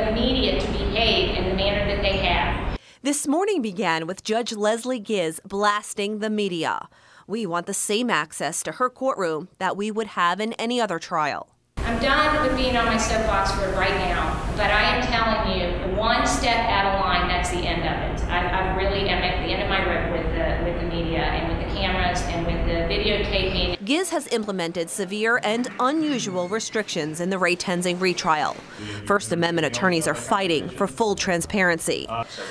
the media to behave in the manner that they have. This morning began with Judge Leslie Giz blasting the media. We want the same access to her courtroom that we would have in any other trial. I'm done with being on my soapbox for right now, but I am telling you, one step out of line, that's the end of it. I really am at the end of my rope with the media and with the cameras and with the videotaping. Giz has implemented severe and unusual restrictions in the Ray Tenzing retrial. First Amendment attorneys are fighting for full transparency.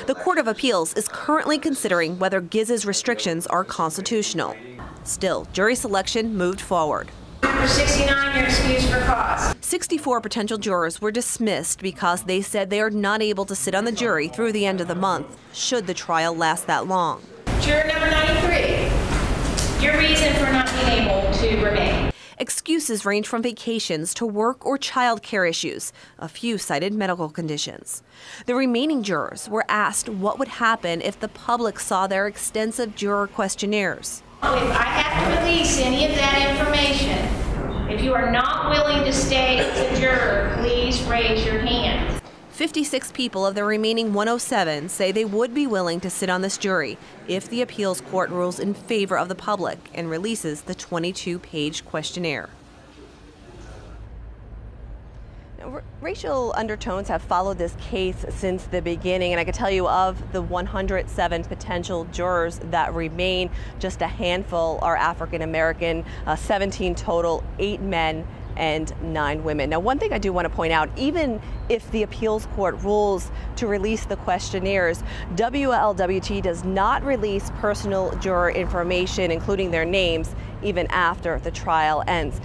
The Court of Appeals is currently considering whether Giz's restrictions are constitutional. Still, jury selection moved forward. Number 69, you're excused for cause. 64 potential jurors were dismissed because they said they are not able to sit on the jury through the end of the month, should the trial last that long. Juror number 93, your reason for not being able to remain. Excuses range from vacations to work or child care issues. A few cited medical conditions. The remaining jurors were asked what would happen if the public saw their extensive juror questionnaires. If I have to release any of that information, if you are not willing to stay as a juror, please raise your hand. 56 people of the remaining 107 say they would be willing to sit on this jury if the appeals court rules in favor of the public and releases the 22-page questionnaire. Racial undertones have followed this case since the beginning, and I can tell you of the 107 potential jurors that remain, just a handful are African American, 17 total, 8 men and 9 women. Now, one thing I do want to point out, even if the appeals court rules to release the questionnaires, WLWT does not release personal juror information, including their names, even after the trial ends.